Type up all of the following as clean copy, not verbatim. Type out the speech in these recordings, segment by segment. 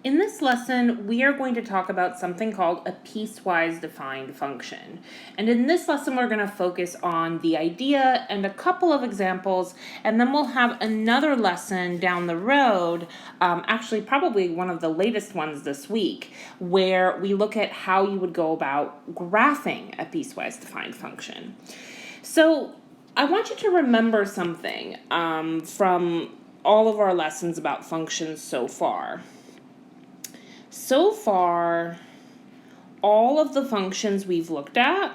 In this lesson, we are going to talk about something called a piecewise defined function. And in this lesson, we're going to focus on the idea and a couple of examples, and then we'll have another lesson down the road, actually probably one of the latest ones this week, where we look at how you would go about graphing a piecewise defined function. So I want you to remember something from all of our lessons about functions so far. So far, all of the functions we've looked at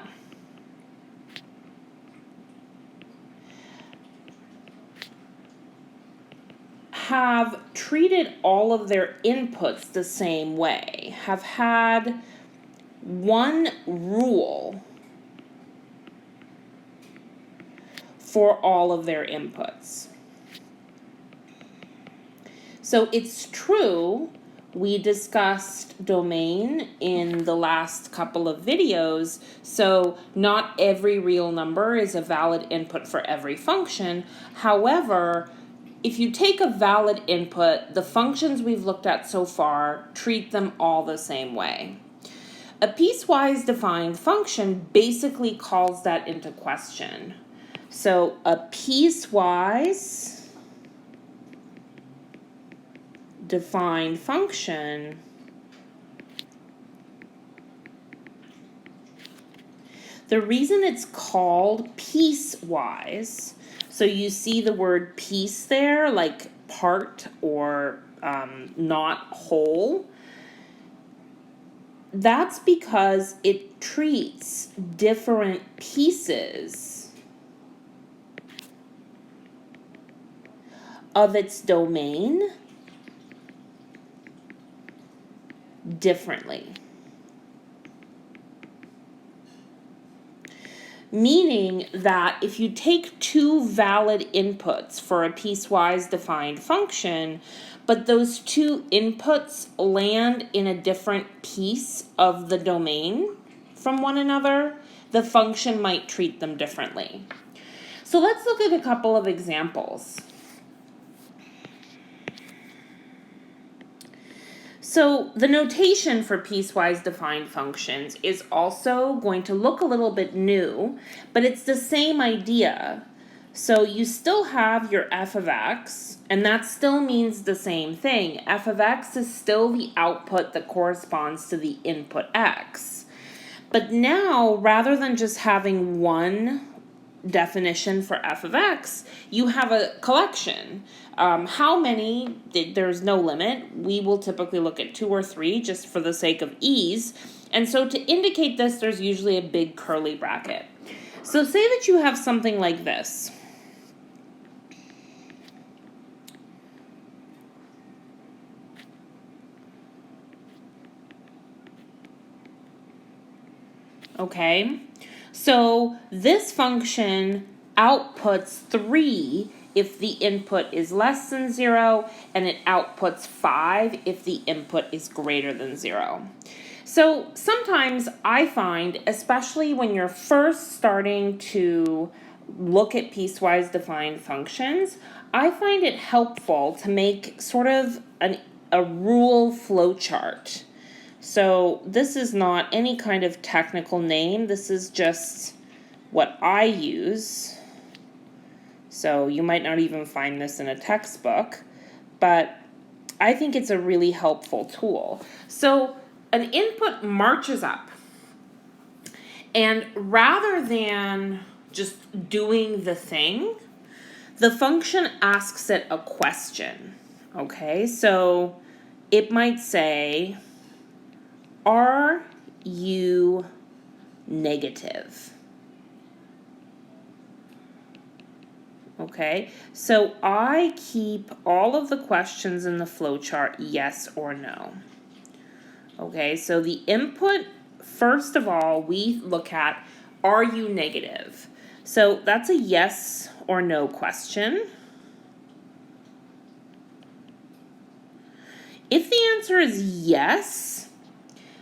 have treated all of their inputs the same way, have had one rule for all of their inputs. So it's true, we discussed domain in the last couple of videos, so not every real number is a valid input for every function. However, if you take a valid input, the functions we've looked at so far treat them all the same way. A piecewise defined function basically calls that into question. So a piecewise defined function the reason it's called piecewise, so you see the word piece there, like part or not whole, that's because it treats different pieces of its domain differently. Meaning that if you take two valid inputs for a piecewise defined function, but those two inputs land in a different piece of the domain from one another, the function might treat them differently. So let's look at a couple of examples. So the notation for piecewise defined functions is also going to look a little bit new, but it's the same idea. So you still have your f of x, and that still means the same thing. F of x is still the output that corresponds to the input x. But now, rather than just having one definition for f of x, you have a collection. How many? There's no limit. We will typically look at 2 or 3 just for the sake of ease. And so to indicate this, there's usually a big curly bracket. So say that you have something like this. Okay, so this function outputs 3 if the input is less than 0, and it outputs 5 if the input is greater than 0. So sometimes I find, especially when you're first starting to look at piecewise defined functions, I find it helpful to make sort of a rule flowchart. So this is not any kind of technical name. This is just what I use. So you might not even find this in a textbook, but I think it's a really helpful tool. So an input marches up, and rather than just doing the thing, the function asks it a question. Okay, so it might say, are you negative? Okay, so I keep all of the questions in the flowchart yes or no. Okay, so the input, first of all, we look at, are you negative? So that's a yes or no question. If the answer is yes,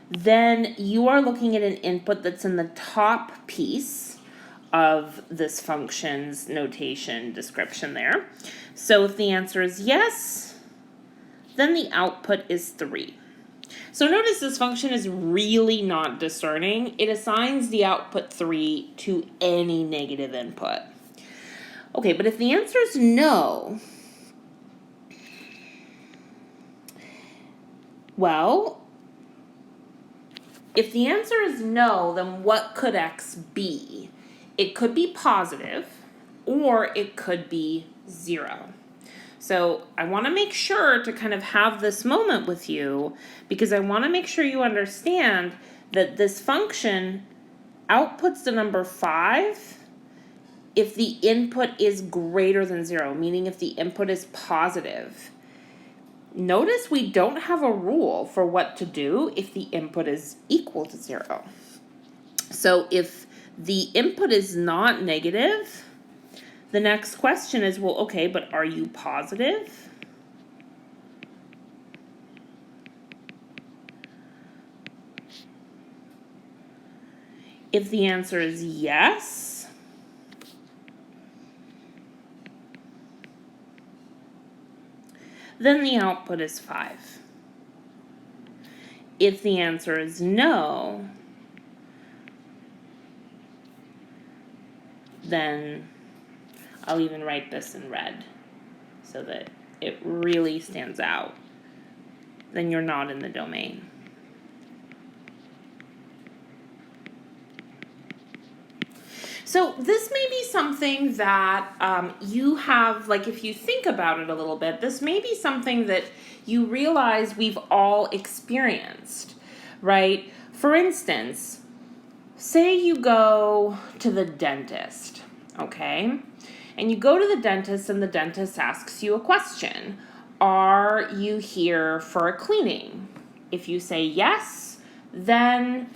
then you are looking at an input that's in the top piece of this function's notation description there. So if the answer is yes, then the output is 3. So notice this function is really not discerning. It assigns the output 3 to any negative input. Okay, but if the answer is no, well, if the answer is no, then what could x be? It could be positive, or it could be 0. So I want to make sure to kind of have this moment with you, because I want to make sure you understand that this function outputs the number 5 if the input is greater than 0, meaning if the input is positive. Notice we don't have a rule for what to do if the input is equal to 0. So if the input is not negative, the next question is, well, okay, but are you positive? If the answer is yes, then the output is 5. If the answer is no, then I'll even write this in red so that it really stands out. Then you're not in the domain. So this may be something that you have, like if you think about it a little bit, this may be something that you realize we've all experienced, right? For instance, say you go to the dentist, okay? And you go to the dentist and the dentist asks you a question. Are you here for a cleaning? If you say yes, then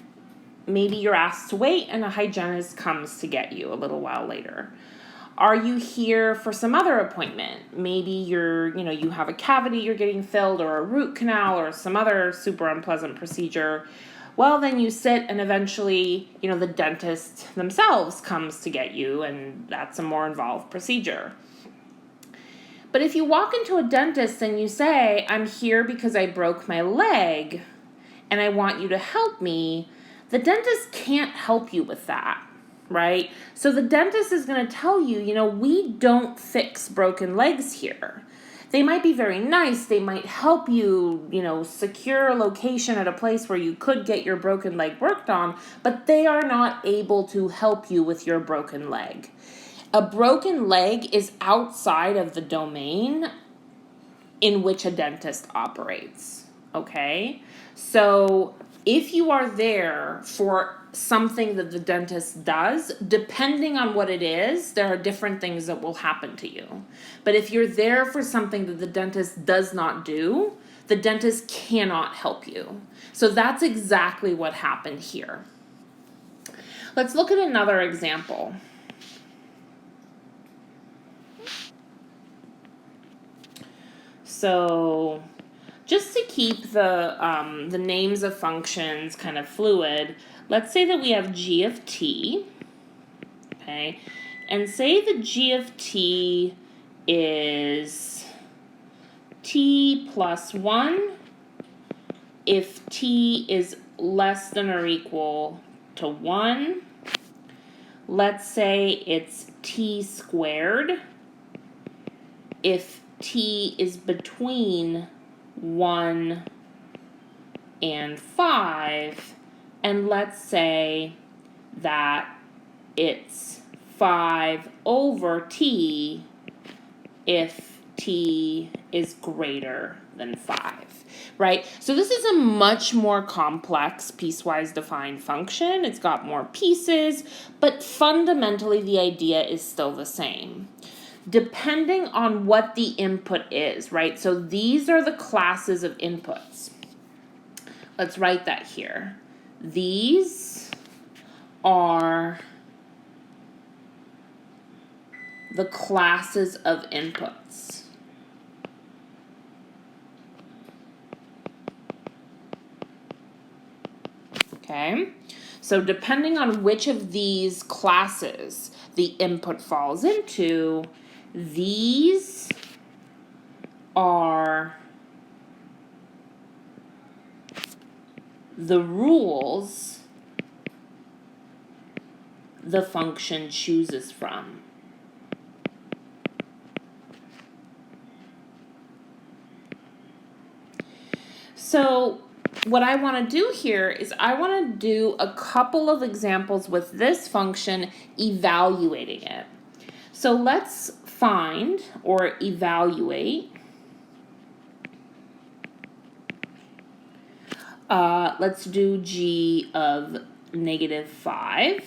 maybe you're asked to wait and a hygienist comes to get you a little while later. Are you here for some other appointment? Maybe you have a cavity you're getting filled, or a root canal, or some other super unpleasant procedure. Well, then you sit and eventually, the dentist themselves comes to get you, and that's a more involved procedure. But if you walk into a dentist and you say, I'm here because I broke my leg and I want you to help me, the dentist can't help you with that, right? So the dentist is going to tell you, we don't fix broken legs here. They might be very nice. They might help you, secure a location at a place where you could get your broken leg worked on, but they are not able to help you with your broken leg. A broken leg is outside of the domain in which a dentist operates, okay? So if you are there for something that the dentist does, depending on what it is, there are different things that will happen to you. But if you're there for something that the dentist does not do, the dentist cannot help you. So that's exactly what happened here. Let's look at another example. So just to keep the names of functions kind of fluid, let's say that we have g of t, okay, and say the g of t is t plus 1 if t is less than or equal to 1. Let's say it's t squared if t is between 1 and 5, and let's say that it's 5 over t if t is greater than 5, right? So this is a much more complex piecewise defined function. It's got more pieces, but fundamentally the idea is still the same. Depending on what the input is, right? So these are the classes of inputs. Let's write that here. These are the classes of inputs. Okay? So depending on which of these classes the input falls into, these are the rules the function chooses from. So what I want to do here is I want to do a couple of examples with this function evaluating it. So let's find or evaluate. Let's do g of -5.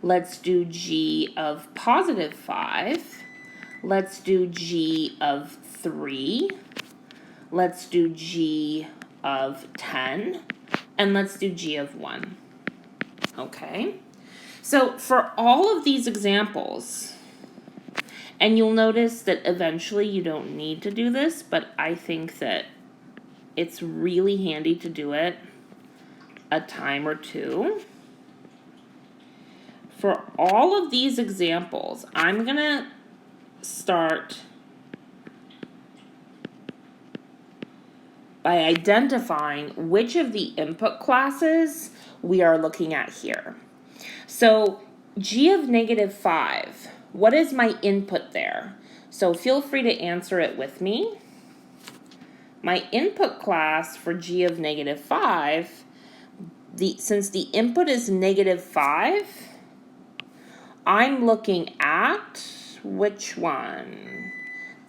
Let's do g of +5. Let's do g of 3. Let's do g of 10. And let's do g of 1. Okay? So for all of these examples, and you'll notice that eventually you don't need to do this, but I think that it's really handy to do it a time or two. For all of these examples, I'm going to start by identifying which of the input classes we are looking at here. So g of -5, what is my input there? So feel free to answer it with me. My input class for g of -5, since the input is -5, I'm looking at which one?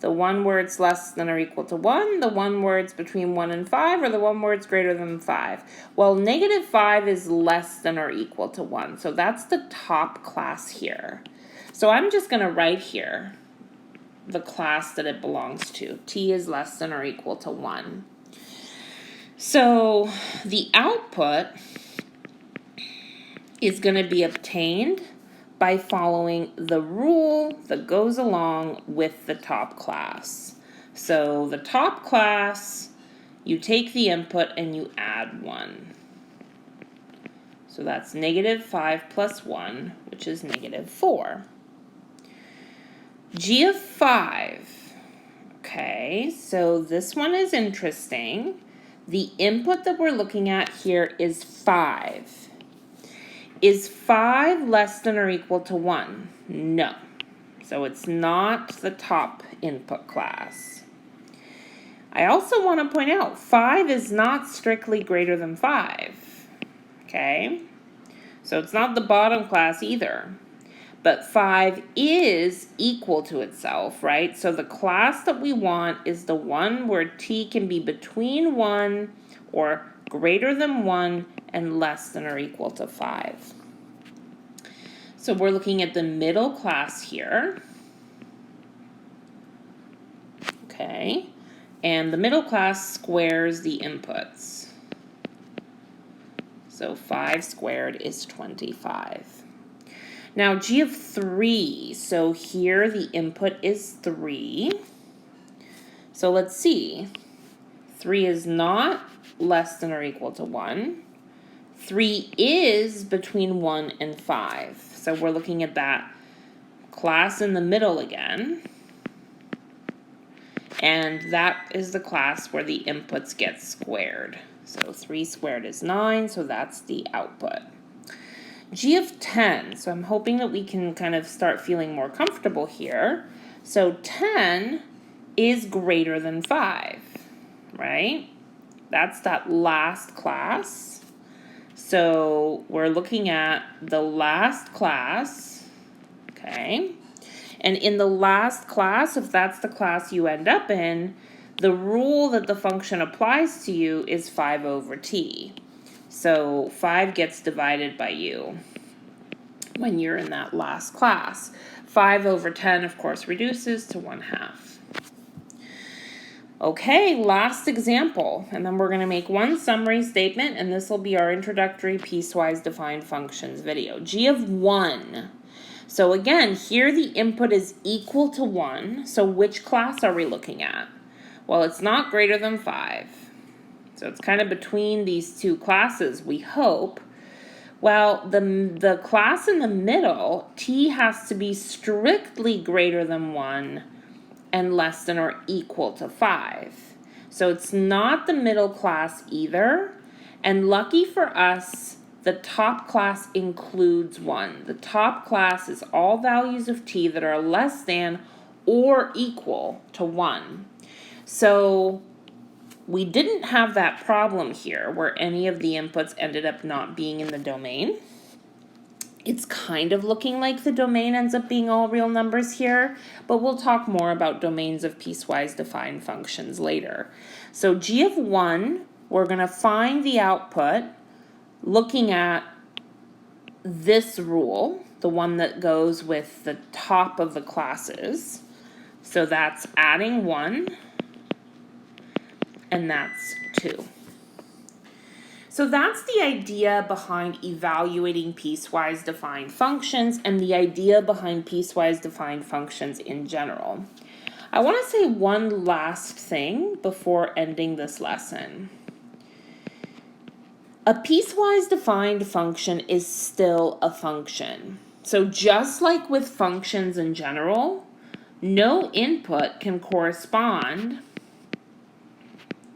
The one where it's less than or equal to 1, the one where it's between 1 and 5, or the one where it's greater than 5? Well, -5 is less than or equal to 1, so that's the top class here. So I'm just going to write here the class that it belongs to. T is less than or equal to 1. So the output is going to be obtained by following the rule that goes along with the top class. So the top class, you take the input and you add 1. So that's -5 plus 1, which is -4. G of 5. Okay, so this one is interesting. The input that we're looking at here is 5. Is 5 less than or equal to 1? No. So it's not the top input class. I also want to point out 5 is not strictly greater than 5. Okay? So it's not the bottom class either. But 5 is equal to itself, right? So the class that we want is the one where t can be between 1 or greater than 1 and less than or equal to 5. So we're looking at the middle class here. Okay. And the middle class squares the inputs. So 5 squared is 25. Now g of 3, so here the input is 3. So let's see. 3 is not less than or equal to 1. 3 is between 1 and 5. So we're looking at that class in the middle again. And that is the class where the inputs get squared. So 3 squared is 9, so that's the output. G of 10, so I'm hoping that we can kind of start feeling more comfortable here. So 10 is greater than 5, right? That's that last class. So we're looking at the last class, okay? And in the last class, if that's the class you end up in, the rule that the function applies to you is 5 over t. So 5 gets divided by u when you're in that last class. 5 over 10, of course, reduces to 1/2. Okay, last example, and then we're going to make one summary statement, and this will be our introductory piecewise defined functions video. G of 1. So again, here the input is equal to 1, so which class are we looking at? Well, it's not greater than 5. So it's kind of between these two classes, we hope. Well, the class in the middle, t has to be strictly greater than 1 and less than or equal to 5. So it's not the middle class either, And lucky for us, the top class includes 1. The top class is all values of t that are less than or equal to 1. So we didn't have that problem here where any of the inputs ended up not being in the domain. It's kind of looking like the domain ends up being all real numbers here, but we'll talk more about domains of piecewise defined functions later. So g of 1, we're going to find the output looking at this rule, the one that goes with the top of the classes. So that's adding 1, and that's 2. So that's the idea behind evaluating piecewise defined functions and the idea behind piecewise defined functions in general. I want to say one last thing before ending this lesson. A piecewise defined function is still a function. So just like with functions in general, no input can correspond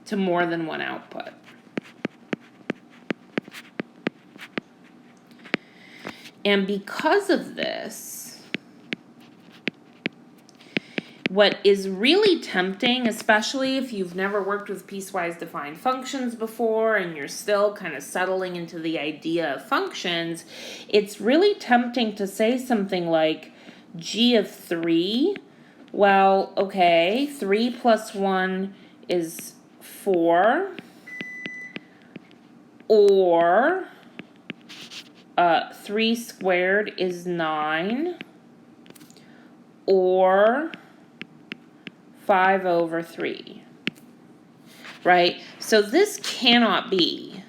to more than one output. And because of this, what is really tempting, especially if you've never worked with piecewise defined functions before and you're still kind of settling into the idea of functions, it's really tempting to say something like g of 3. Well, okay, 3 plus 1 is 4, or 3 squared is 9, or 5 over 3, right? So this cannot be.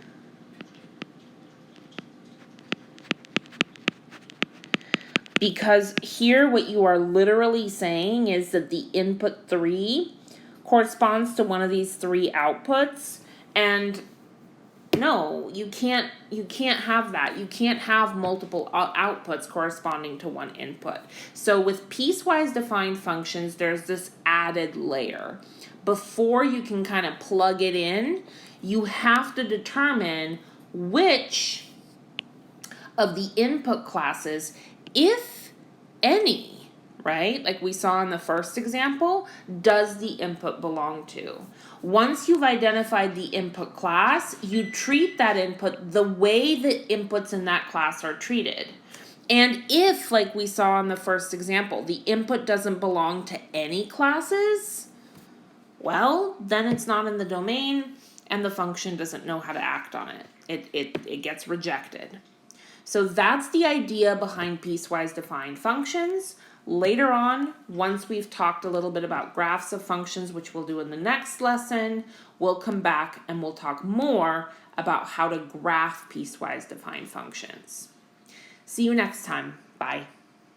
Because here what you are literally saying is that the input 3 corresponds to one of these 3 outputs, and no, you can't have that. You can't have multiple outputs corresponding to one input. So with piecewise defined functions, there's this added layer. Before you can kind of plug it in, you have to determine which of the input classes, if any, right, like we saw in the first example, does the input belong to. Once you've identified the input class, you treat that input the way the inputs in that class are treated. And if, like we saw in the first example, the input doesn't belong to any classes, well, then it's not in the domain and the function doesn't know how to act on it. It gets rejected. So that's the idea behind piecewise defined functions. Later on, once we've talked a little bit about graphs of functions, which we'll do in the next lesson, we'll come back and we'll talk more about how to graph piecewise defined functions. See you next time. Bye.